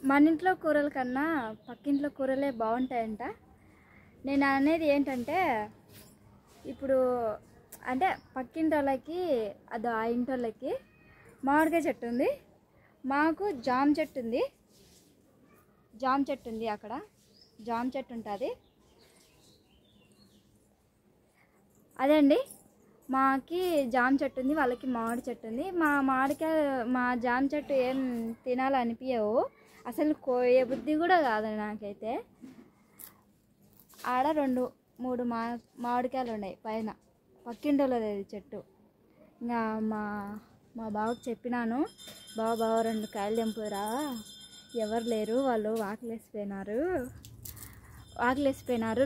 మన ఇంట్లో కూరల కన్నా పక్కింట్లో కూరలే బాగుంటాయంట. నేను అనేది ఏంటంటే, ఇప్పుడు అంటే పక్కింటి వాళ్ళకి అదో ఆ ఇంటి వాళ్ళకి మామిడికాయ చెట్టు ఉంది, మాకు జామ చెట్టు ఉంది. అక్కడ జామ చెట్టు ఉంటుంది. అదే అండి, మాకి జామ చెట్టు ఉంది, వాళ్ళకి మామిడి చెట్టు ఉంది. మా జామ చెట్టు ఏం తినాలనిపించవు, అసలు కోయే బుద్ధి కూడా కాదు నాకైతే. ఆడ 2-3 మామిడికాయలు ఉన్నాయి పైన, పక్కింటోళ్ళది చెట్టు. ఇంకా మా బావకు చెప్పినాను, బావ 2 కాయలు తెంపురా, ఎవరు లేరు, వాళ్ళు వాకిలేసిపోయినారు,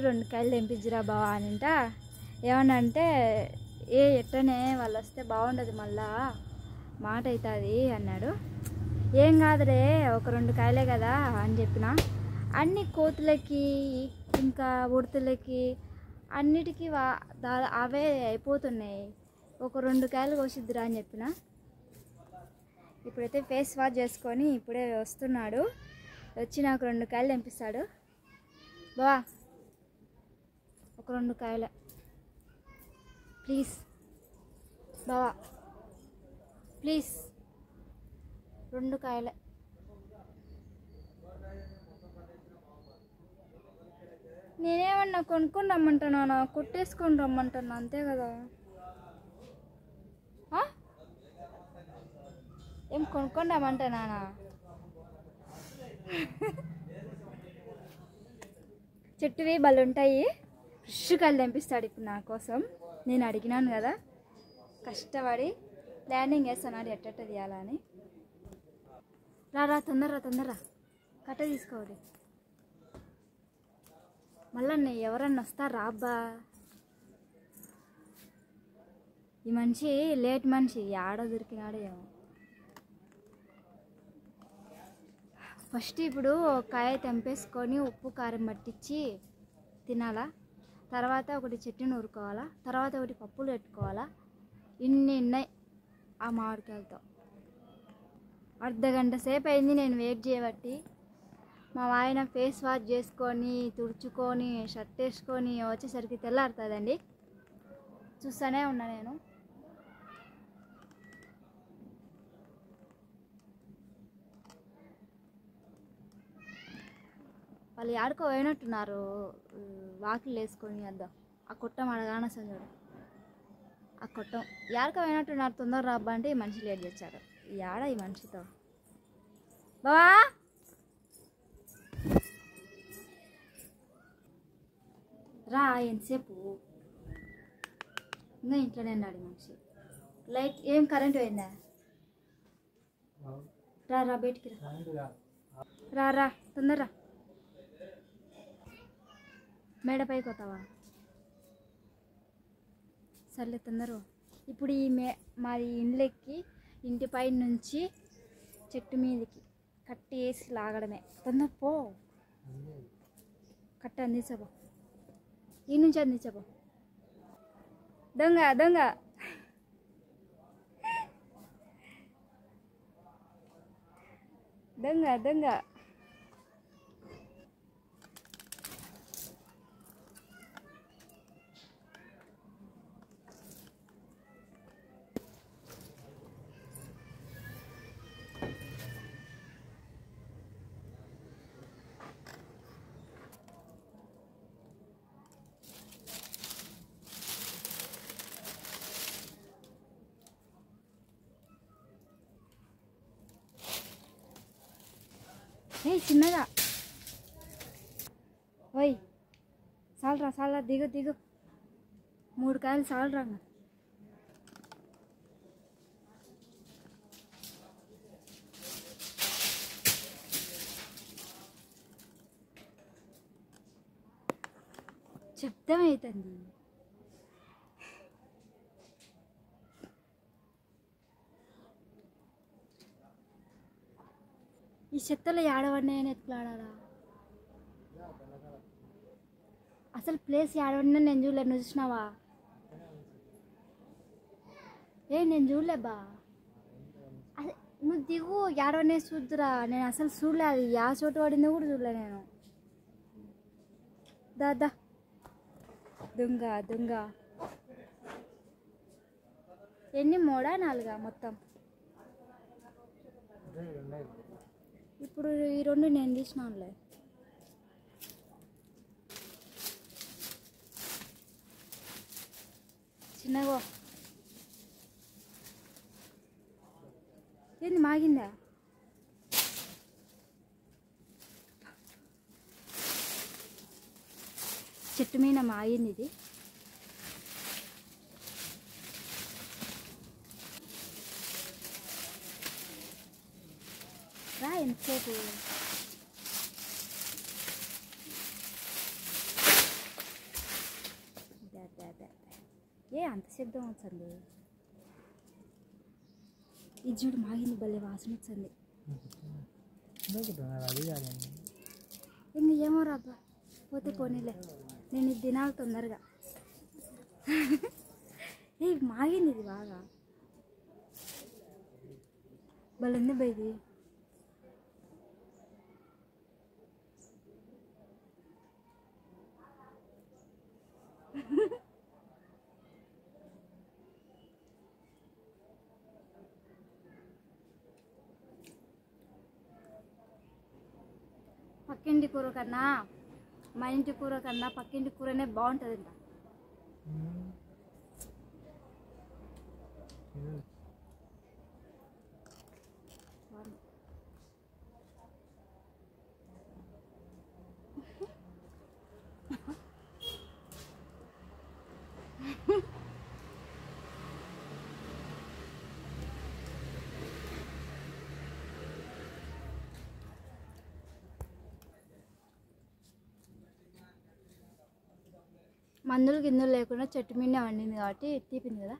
2 కాయలు తెంపించిరా బావ అనింట. ఏమన్నా అంటే, ఎట్టనే వాళ్ళు వస్తే బాగుండదు, మళ్ళా మాట అవుతుంది అన్నాడు. ఏం కాదురే, ఒక 2 కాయలే కదా అని చెప్పిన. అన్ని కోతులకి ఇంకా ఉడతలకి అన్నిటికీ అవే అయిపోతున్నాయి, ఒక 2 కాయలు కోసిద్దురా అని చెప్పిన. ఇప్పుడైతే ఫేస్ వాష్ చేసుకొని ఇప్పుడే వస్తున్నాడు, వచ్చి నాకు 2 కాయలు తెంపిస్తాడు. బావా ఒక 2 కాయలే ప్లీజ్, బావా ప్లీజ్ 2 కాయలే. నేనేమన్నా కొనుక్కొని రమ్మంటున్నానా, కొట్టేసుకొని రమ్మంటున్నా అంతే కదా. ఏం కొనుక్కొని రమ్మంటున్నానా? చెట్టువి బళ్ళు ఉంటాయి, ఫ్రెష్ కాయలు తెంపిస్తాడు ఇప్పుడు నా కోసం. నేను అడిగినాను కదా, కష్టపడి ప్లానింగ్ వేస్తున్నాడు ఎట్టట్ట తీయాలని. రా తొందరరా కట్ట తీసుకోవాలి. మళ్ళీ ఎవరన్నా వస్తారా అబ్బా, ఈ మనిషి లేట్ మనిషి, ఆడ దొరికినాడు ఏమో. ఫస్ట్ ఇప్పుడు కాయ తెంపేసుకొని ఉప్పు కారం పట్టించి తినాలా, తర్వాత ఒకటి చెట్టుని నూరుకోవాలా, తర్వాత ఒకటి పప్పులు పెట్టుకోవాలా. ఇన్ని ఉన్నాయి ఆ మామిడికాయలతో. అర్ధగంట సేపు అయింది నేను వెయిట్ చేయబట్టి. మా ఆయన ఫేస్ వాష్ చేసుకొని తుడుచుకొని షర్ట్ వేసుకొని వచ్చేసరికి తెల్లారుతుందండి. చూస్తూనే ఉన్నా నేను. వాళ్ళు ఆడుకో పోయినట్టున్నారు, వాకిలు వేసుకొని వద్దాం. ఆ కొట్టం అడగాన సంజోడు, ఆ కొట్టం ఆడుకో పోయినట్టున్నారు. తొందర రాబ్బా అంటే ఈ మనిషి లేట్ చేశారు. ఆడ ఈ మనిషితో బావా రా, ఎంతసేపు ఇంకా ఇంట్లోనే ఉన్నాడు మనిషి. లైట్ ఏం కరెంట్ పోయిందా? రా బయటికి రా తొందరరా. మేడ పైకి పోతావా? సర్లే తొందర. ఇప్పుడు మాది ఇండ్లెక్కి ఇంటి పై నుంచి చెట్టు మీదకి కట్టి వేసి లాగడమే. తొందర పో, కట్ట అందించబో, ఈ నుంచి అందించబో. దొంగ చిన్నగా. ఓయ్ చాలరా దిగు 3 కాయలు చాలరా. శబ్దం అవుతుంది. ఈ చెత్తలో ఏడవడినాయని ఎత్తులాడాలా? అసలు ప్లేస్ ఏడవడినా నేను చూడలే, నువ్వు చూసినావా? నేను చూడలేబ్బా. అదే నువ్వు దిగు ఏడవనే చూద్దురా, నేను అసలు చూడలే, అది యా చోటు పడిందో కూడా చూడలే నేను. దాదా దొంగ దొంగ. ఎన్ని 3 4 మొత్తం? ఇప్పుడు ఈ 2 నేను తీసినానులే. చిన్నగో ఏంది మాగిందా? చెట్టు మీద మాగింది ఇది. రా ఎంతసేపు. ఏ అంత శబ్దం వచ్చింది? ఇది చూడు మాగింది, భలే వాసన వచ్చింది. ఇంక ఏమో రాబ్బా, పోతే పోనీలే, నేను ఇది తినాలి తొందరగా. ఏ మాగింది ఇది బాగా, భలే ఉంది బయది. పక్కింటి కూర కన్నా మా ఇంటి కూర కన్నా పక్కింటి కూరనే బాగుంటుందంట. మందులు గిన్నెలు లేకుండా చెట్టు మీద వండింది కాబట్టి తీపింది కదా.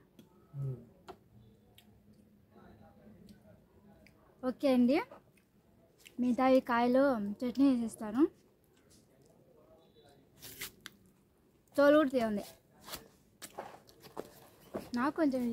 ఓకే అండి, మిగతా ఈ కాయలు చట్నీ వేసేస్తాను. తోలు కూడా తీయండి నాకు కొంచెం